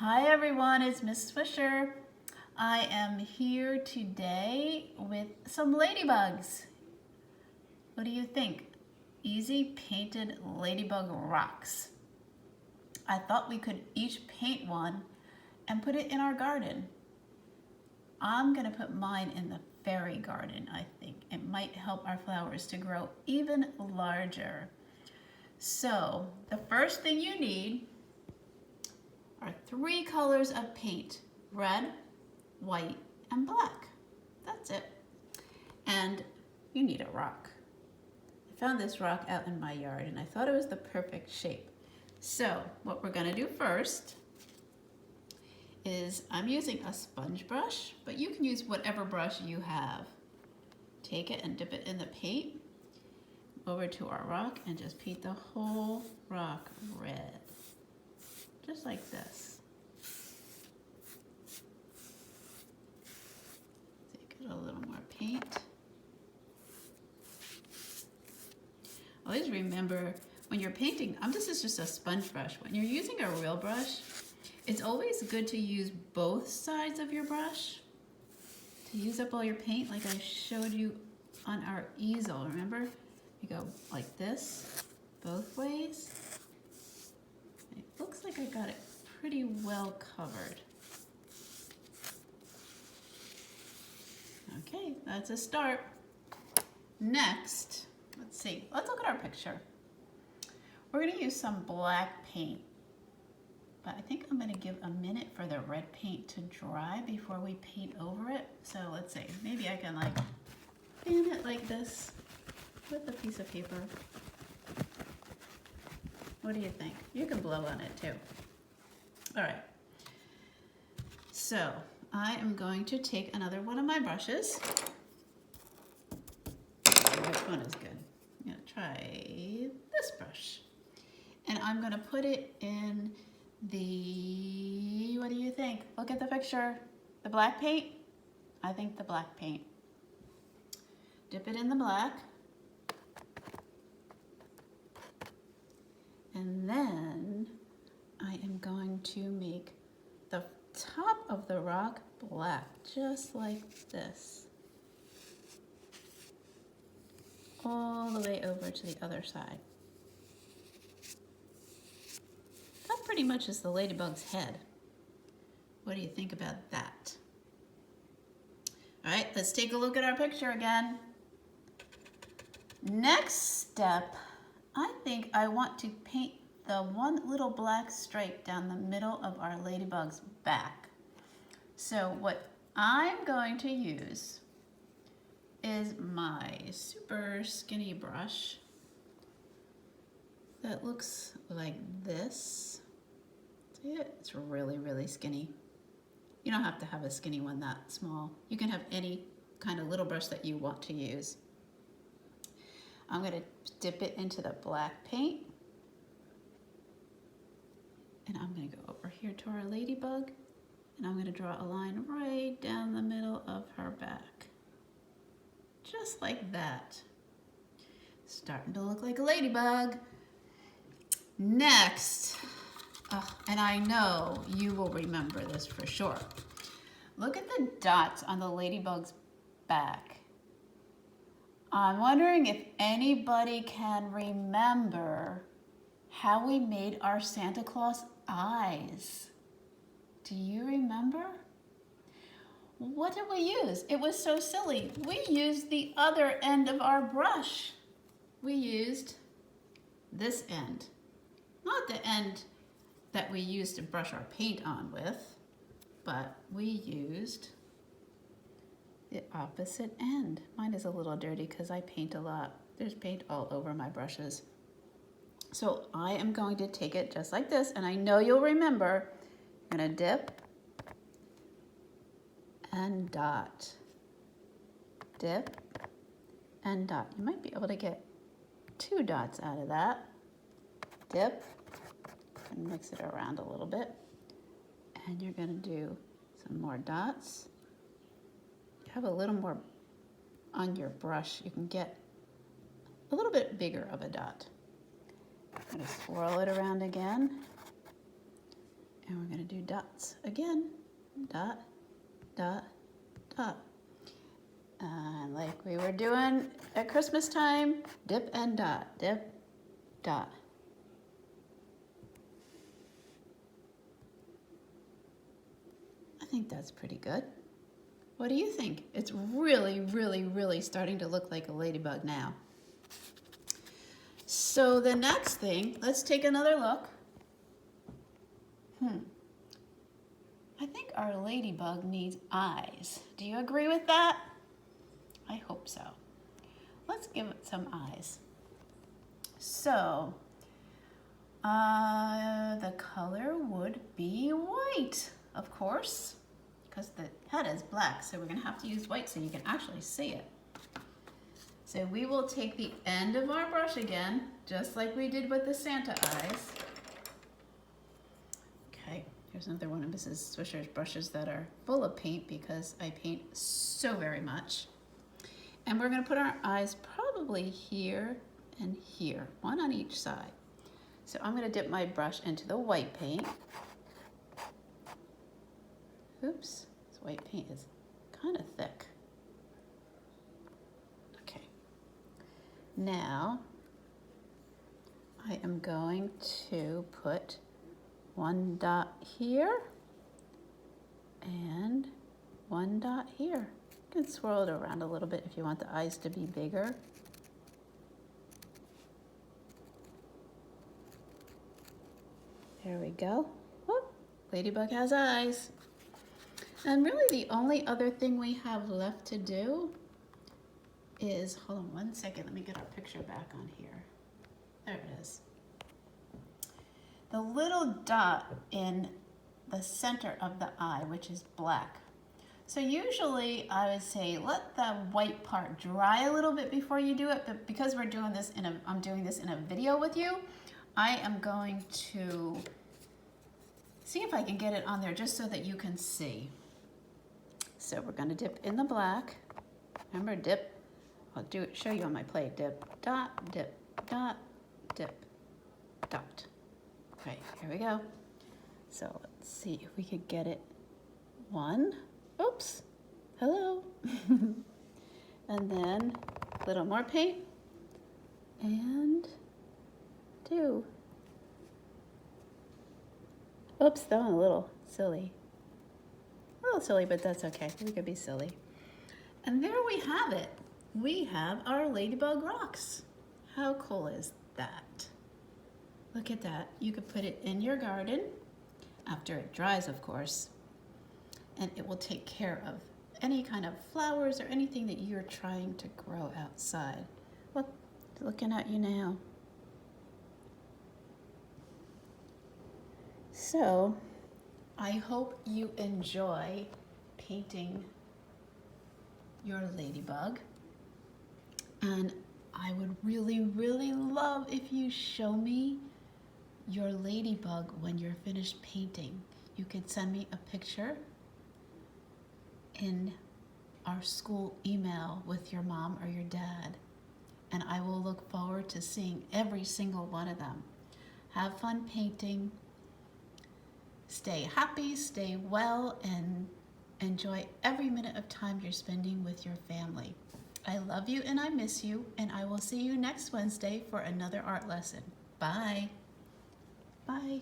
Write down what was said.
Hi everyone, it's Miss Swisher. I am here today with some ladybugs. What do you think? Easy painted ladybug rocks. I thought we could each paint one and put it in our garden. I'm gonna put mine in the fairy garden, I think. It might help our flowers to grow even larger. So the first thing you need are 3 colors of paint: red, white, and black. That's it. And you need a rock. I found this rock out in my yard and I thought it was the perfect shape. So what we're gonna do first is I'm using a sponge brush, but you can use whatever brush you have. Take it and dip it in the paint over to our rock and just paint the whole rock red. Just like this. Take a little more paint. Always remember when you're painting, this is just a sponge brush. When you're using a real brush, it's always good to use both sides of your brush to use up all your paint, like I showed you on our easel. Remember? You go like this, both ways. It looks like I got it pretty well covered. Okay, that's a start. Next, let's see, let's look at our picture. We're gonna use some black paint, but I think I'm gonna give a minute for the red paint to dry before we paint over it. So let's see, maybe I can like fan it like this with a piece of paper. What do you think? You can blow on it too. All right. So I am going to take another one of my brushes. Which one is good? I'm gonna try this brush. And I'm gonna put it in the, what do you think? Look at the picture. The black paint? I think the black paint. Dip it in the black. And then I am going to make the top of the rock black, just like this. All the way over to the other side. That pretty much is the ladybug's head. What do you think about that? All right, let's take a look at our picture again. Next step, I think I want to paint the one little black stripe down the middle of our ladybug's back. So what I'm going to use is my super skinny brush that looks like this. See it? It's really, really skinny. You don't have to have a skinny one that small. You can have any kind of little brush that you want to use. I'm going to dip it into the black paint. And I'm going to go over here to our ladybug. And I'm going to draw a line right down the middle of her back. Just like that. Starting to look like a ladybug. Next, and I know you will remember this for sure. Look at the dots on the ladybug's back. I'm wondering if anybody can remember how we made our Santa Claus eyes. Do you remember? What did we use? It was so silly. We used the other end of our brush. We used this end. Not the end that we used to brush our paint on with, but we used the opposite end. Mine is a little dirty because I paint a lot. There's paint all over my brushes. So I am going to take it just like this, and I know you'll remember. I'm gonna dip and dot. Dip and dot. You might be able to get 2 dots out of that. Dip and mix it around a little bit. And you're gonna do some more dots. Have a little more on your brush. You can get a little bit bigger of a dot. I'm gonna swirl it around again. And we're going to do dots again. Dot, dot, dot. And like we were doing at Christmas time, dip and dot, dip, dot. I think that's pretty good. What do you think? It's really, really, really starting to look like a ladybug now. So the next thing, let's take another look. I think our ladybug needs eyes. Do you agree with that? I hope so. Let's give it some eyes. So, the color would be white, of course, because the head is black, so we're gonna have to use white so you can actually see it. So we will take the end of our brush again, just like we did with the Santa eyes. Okay, here's another one of Mrs. Swisher's brushes that are full of paint because I paint so very much. And we're gonna put our eyes probably here and here, one on each side. So I'm gonna dip my brush into the white paint. Oops, this white paint is kind of thick. Okay, now I am going to put one dot here and one dot here. You can swirl it around a little bit if you want the eyes to be bigger. There we go. Oh, ladybug has eyes. And really the only other thing we have left to do is, hold on one second, let me get our picture back on here. There it is. The little dot in the center of the eye, which is black. So usually I would say let the white part dry a little bit before you do it, but because we're doing this I'm doing this in a video with you, I am going to see if I can get it on there just so that you can see. So we're going to dip in the black. Remember, dip. I'll show you on my plate. Dip, dot, dip, dot, dip, dot. Okay, here we go. So let's see if we could get it. One. Oops. Hello. And then a little more paint. And two. Oops, that one a little silly. A little silly, but that's okay. We could be silly. And there we have it. We have our ladybug rocks. How cool is that? Look at that. You could put it in your garden, after it dries, of course, and it will take care of any kind of flowers or anything that you're trying to grow outside. Look, looking at you now. So, I hope you enjoy painting your ladybug. And I would really, really love if you show me your ladybug when you're finished painting. You can send me a picture in our school email with your mom or your dad. And I will look forward to seeing every single one of them. Have fun painting. Stay happy, stay well, and enjoy every minute of time you're spending with your family. I love you and I miss you, and I will see you next Wednesday for another art lesson. Bye. Bye.